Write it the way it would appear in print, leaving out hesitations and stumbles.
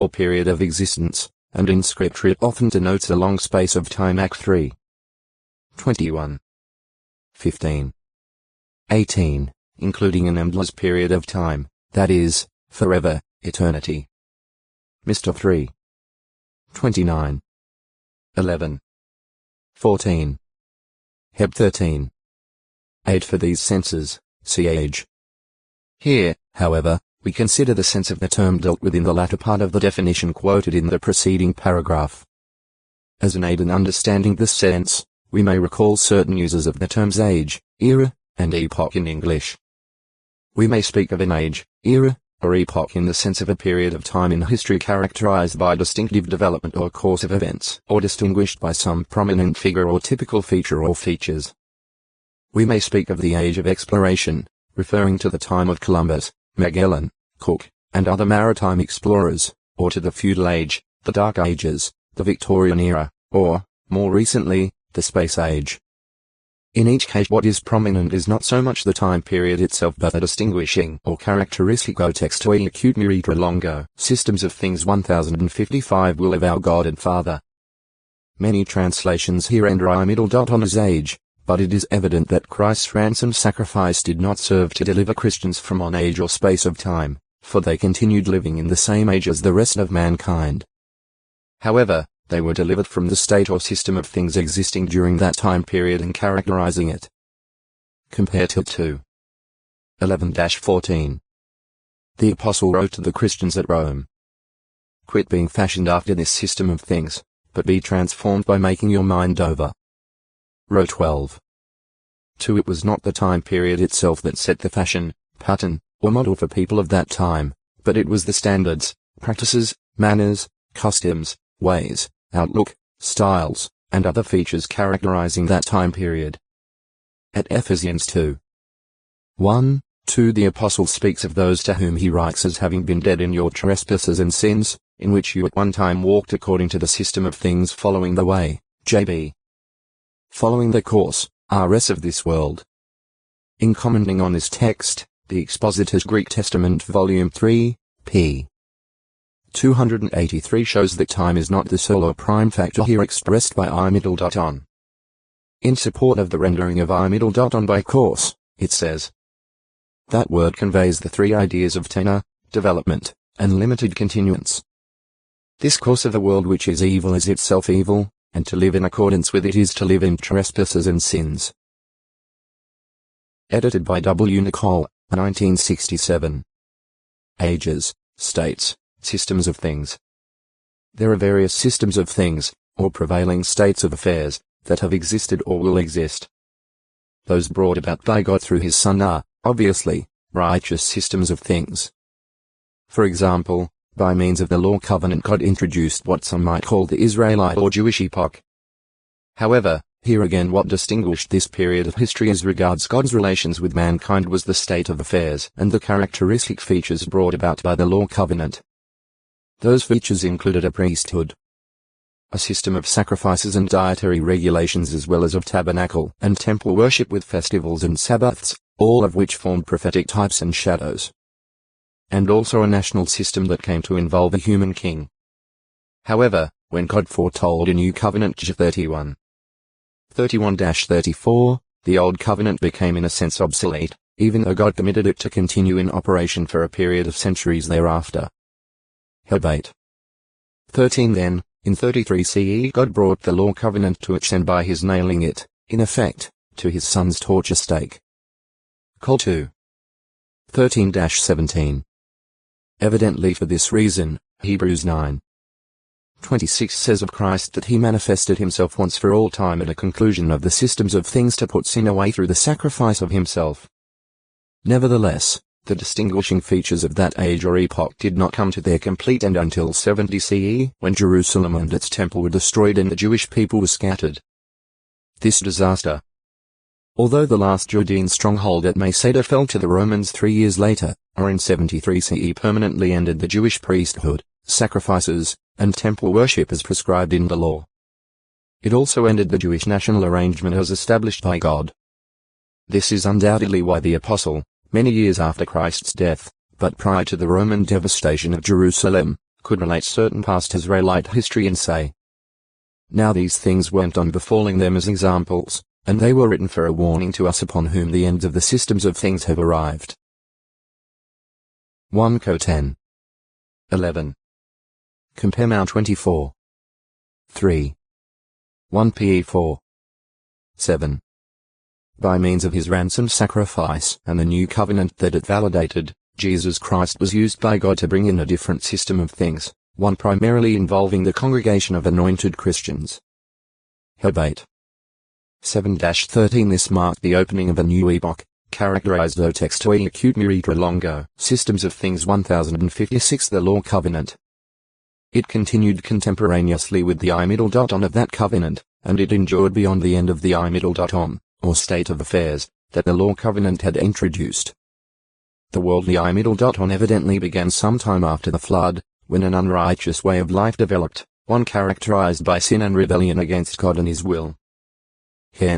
or period of existence, and in scripture it often denotes a long space of time. Act 3. 21. 15. 18, including an endless period of time, that is, forever, eternity. Mr. 3. 29. 11. 14. Heb 13. 8 for these senses, see age. Here, however, we consider the sense of the term dealt with in the latter part of the definition quoted in the preceding paragraph. As an aid in understanding this sense, we may recall certain uses of the terms age, era, and epoch in English. We may speak of an age, era, or epoch in the sense of a period of time in history characterized by distinctive development or course of events, or distinguished by some prominent figure or typical feature or features. We may speak of the age of exploration, referring to the time of Columbus, Magellan, Cook, and other maritime explorers, or to the feudal age, the Dark Ages, the Victorian era, or, more recently, the Space Age. In each case what is prominent is not so much the time period itself but the distinguishing or characteristico textui acute mirita longo systems of things 1055 will of our God and Father. Many translations here render I middle dot on as age, but it is evident that Christ's ransom sacrifice did not serve to deliver Christians from on age or space of time, for they continued living in the same age as the rest of mankind. However, they were delivered from the state or system of things existing during that time period and characterizing it. Compare till 2. 11-14. The Apostle wrote to the Christians at Rome. Quit being fashioned after this system of things, but be transformed by making your mind over. Row 12. 2. It was not the time period itself that set the fashion, pattern, or model for people of that time, but it was the standards, practices, manners, customs, ways, outlook, styles, and other features characterizing that time period. At Ephesians 2. 1, 2 the Apostle speaks of those to whom he writes as having been dead in your trespasses and sins, in which you at one time walked according to the system of things following the way, J.B. Following the course, RS of this world. In commenting on this text, the Expositor's Greek Testament Volume 3, p. 283 shows that time is not the sole or prime factor here expressed by I middle dot on. In support of the rendering of I middle dot on by course, it says, that word conveys the three ideas of tenor, development, and limited continuance. This course of the world which is evil is itself evil, and to live in accordance with it is to live in trespasses and sins. Edited by W. Nicole, 1967. Ages, states, systems of things. There are various systems of things, or prevailing states of affairs, that have existed or will exist. Those brought about by God through his Son are, obviously, righteous systems of things. For example, by means of the law covenant God introduced what some might call the Israelite or Jewish epoch. However, here again what distinguished this period of history as regards God's relations with mankind was the state of affairs and the characteristic features brought about by the law covenant. Those features included a priesthood, a system of sacrifices and dietary regulations as well as of tabernacle and temple worship with festivals and Sabbaths, all of which formed prophetic types and shadows. And also a national system that came to involve a human king. However, when God foretold a new covenant J 31. 31-34, the old covenant became in a sense obsolete, even though God permitted it to continue in operation for a period of centuries thereafter. Heb 8. 13 Then, in 33 CE God brought the law covenant to its end by his nailing it, in effect, to his Son's torture stake. Col 2. 13-17. Evidently for this reason, Hebrews 9. 26 says of Christ that he manifested himself once for all time at a conclusion of the systems of things to put sin away through the sacrifice of himself. Nevertheless, the distinguishing features of that age or epoch did not come to their complete end until 70 CE, when Jerusalem and its temple were destroyed and the Jewish people were scattered. This disaster, although the last Judean stronghold at Masada fell to the Romans 3 years later, or in 73 CE permanently ended the Jewish priesthood, sacrifices, and temple worship as prescribed in the law. It also ended the Jewish national arrangement as established by God. This is undoubtedly why the Apostle, many years after Christ's death, but prior to the Roman devastation of Jerusalem, could relate certain past Israelite history and say, "Now these things went on befalling them as examples, and they were written for a warning to us upon whom the ends of the systems of things have arrived." 1 Co 10. 11. Compare Mount 24. 3. 1 Pe 4. 7. By means of his ransom sacrifice and the new covenant that it validated, Jesus Christ was used by God to bring in a different system of things, one primarily involving the congregation of anointed Christians. Heb 8. 7-13 This marked the opening of a new epoch, characterized o textoi acute miritra longo, Systems of Things 1056 The Law Covenant. It continued contemporaneously with the I-on of that covenant, and it endured beyond the end of the I-on, or state of affairs, that the Law Covenant had introduced. The worldly I-on evidently began sometime after the flood, when an unrighteous way of life developed, one characterized by sin and rebellion against God and his will. Hence,